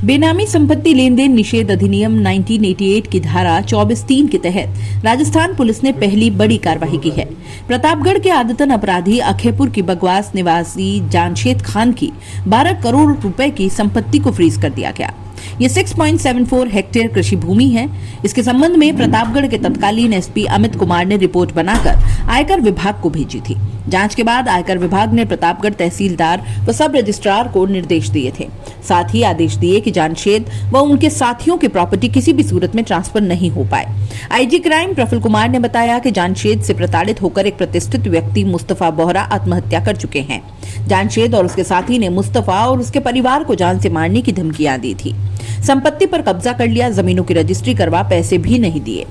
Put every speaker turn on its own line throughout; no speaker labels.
बेनामी संपत्ति लेन देन निषेध अधिनियम 1988 की धारा 24(3) के तहत राजस्थान पुलिस ने पहली बड़ी कार्रवाई की है। प्रतापगढ़ के आदतन अपराधी अखेपुर की बगवास निवासी जानशेद खान की 12 करोड़ रुपए की संपत्ति को फ्रीज कर दिया गया। ये 6.74 हेक्टेयर कृषि भूमि है। इसके संबंध में प्रतापगढ़ के तत्कालीन एसपी अमित कुमार ने रिपोर्ट बनाकर आयकर विभाग को भेजी थी। जांच के बाद आयकर विभाग ने प्रतापगढ़ तहसीलदार व सब रजिस्ट्रार को निर्देश दिए थे। साथ ही आदेश दिए कि जानशेद व उनके साथियों की प्रॉपर्टी किसी भी सूरत में ट्रांसफर नहीं हो पाए। आईजी क्राइम प्रफुल्ल कुमार ने बताया कि जानशेद से प्रताड़ित होकर एक प्रतिष्ठित व्यक्ति मुस्तफा बोहरा आत्महत्या कर चुके हैं। जानशेद और उसके साथी ने मुस्तफा और उसके परिवार को जान से मारने की धमकियां दी थी। संपत्ति पर कब्जा कर लिया, जमीनों की रजिस्ट्री करवा पैसे भी नहीं दिए।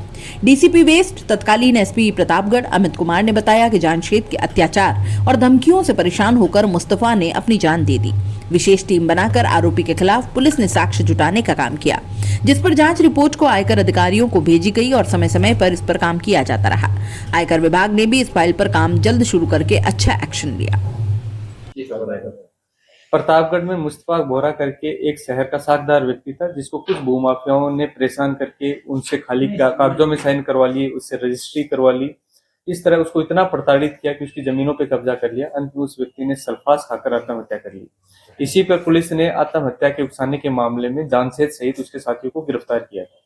डीसीपी वेस्ट तत्कालीन एसपी प्रतापगढ़ अमित कुमार ने बताया कि जानशेद के अत्याचार और धमकियों से परेशान होकर मुस्तफा ने अपनी जान दे दी। विशेष टीम बनाकर आरोपी के खिलाफ पुलिस ने साक्ष्य जुटाने का काम किया, जिस पर जांच रिपोर्ट को आयकर अधिकारियों को भेजी गई और समय समय पर इस पर काम किया जाता रहा। आयकर विभाग ने भी इस फाइल पर काम जल्द शुरू करके अच्छा एक्शन लिया।
प्रतापगढ़ में मुस्तफा बोहरा करके एक शहर का साझेदार व्यक्ति था, जिसको कुछ भूमाफियाओं ने परेशान करके उनसे खाली कागजों में साइन करवा लिए, उससे रजिस्ट्री करवा ली। इस तरह उसको इतना प्रताड़ित किया कि उसकी जमीनों पे कब्जा कर लिया। अंत में उस व्यक्ति ने सल्फास खाकर आत्महत्या कर ली। इसी पर पुलिस ने आत्महत्या के उकसाने के मामले में जानशेद सहित उसके साथियों को गिरफ्तार किया था।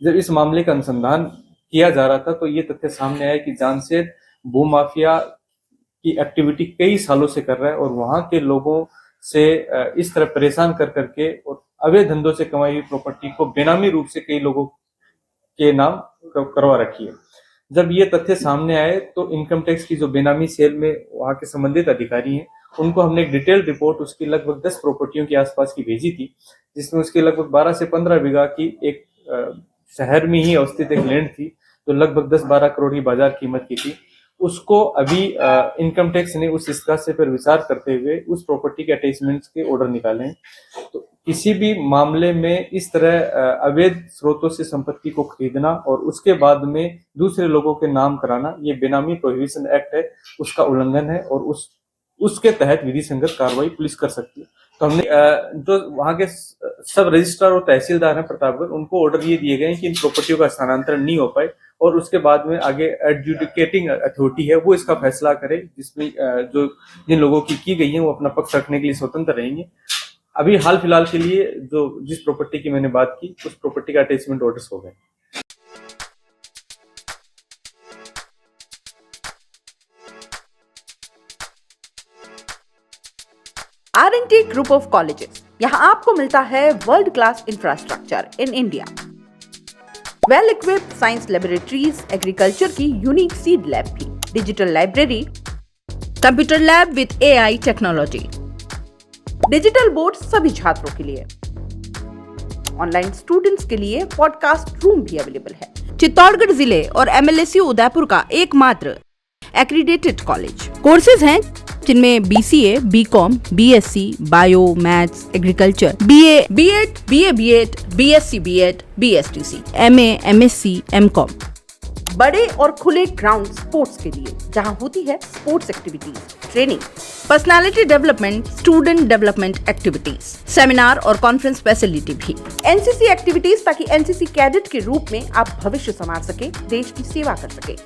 जब इस मामले का अनुसंधान किया जा रहा था तो ये तथ्य सामने आया कि जानशेद भूमाफिया की एक्टिविटी कई सालों से कर रहा है और वहां के लोगों से इस तरह परेशान कर करके और अवैध धंधों से कमाई हुई प्रॉपर्टी को बेनामी रूप से कई लोगों के नाम करवा रखी है। जब ये तथ्य सामने आए तो इनकम टैक्स की जो बेनामी सेल में वहां के संबंधित अधिकारी हैं, उनको हमने एक डिटेल रिपोर्ट उसकी लगभग 10 प्रॉपर्टियों के आसपास की भेजी थी, जिसमें उसकी लगभग 12 से 15 बीघा की एक शहर में ही अवस्थित एक लैंड थी, जो लगभग 10-12 करोड़ की बाजार कीमत की थी। उसको अभी इनकम टैक्स ने उस इस्तेहार पर विचार करते हुए उस प्रॉपर्टी के अटैचमेंट्स के ऑर्डर निकाले हैं। तो किसी भी मामले में इस तरह अवैध स्रोतों से संपत्ति को खरीदना और उसके बाद में दूसरे लोगों के नाम कराना, ये बेनामी प्रोहिबिशन एक्ट है, उसका उल्लंघन है और उसके तहत विधि संगत कार्रवाई पुलिस कर सकती है। तो हमने जो वहां के सब रजिस्ट्रार और तहसीलदार हैं प्रतापगढ़, उनको ऑर्डर ये दिए गए हैं कि इन प्रॉपर्टियों का स्थानांतरण नहीं हो पाए और उसके बाद में आगे एडजुडिकेटिंग अथॉरिटी है वो इसका फैसला करे, जिसमें जो जिन लोगों की गई है वो अपना पक्ष रखने के लिए स्वतंत्र रहेंगे। अभी हाल फिलहाल के लिए जो जिस प्रॉपर्टी की मैंने बात की उस प्रॉपर्टी का अटैचमेंट ऑर्डर्स हो गए।
R&T ग्रुप ऑफ कॉलेजेस, यहाँ आपको मिलता है world class infrastructure in India, well equipped science laboratories, agriculture की यूनिक सीड लैब भी, digital library, computer lab with AI technology, digital board सभी छात्रों के लिए, ऑनलाइन स्टूडेंट्स के लिए पॉडकास्ट रूम भी अवेलेबल है। चित्तौड़गढ़ जिले और MLSU उदयपुर का एकमात्र एक्रीडेटेड कॉलेज। कोर्सेज हैं जिनमें BCA, BCom, BSc, bio, maths, agriculture, BA, B.Ed, BA, BSc, B.Ed, BSTC, MA, MSc, MCom। बड़े और खुले ग्राउंड स्पोर्ट्स के लिए, जहां होती है sports activities, training, personality development, student development activities, seminar और कॉन्फ्रेंस फैसिलिटी भी, NCC एक्टिविटीज, ताकि NCC कैडेट के रूप में आप भविष्य संवार सके, देश की सेवा कर सके।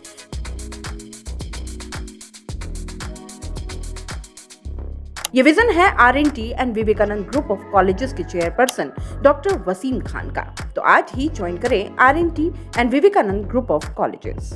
ये विजन है R&T and Vivekanand group of colleges के चेयरपर्सन डॉक्टर वसीम खान का। तो आज ही ज्वाइन करें R&T and Vivekanand group of colleges.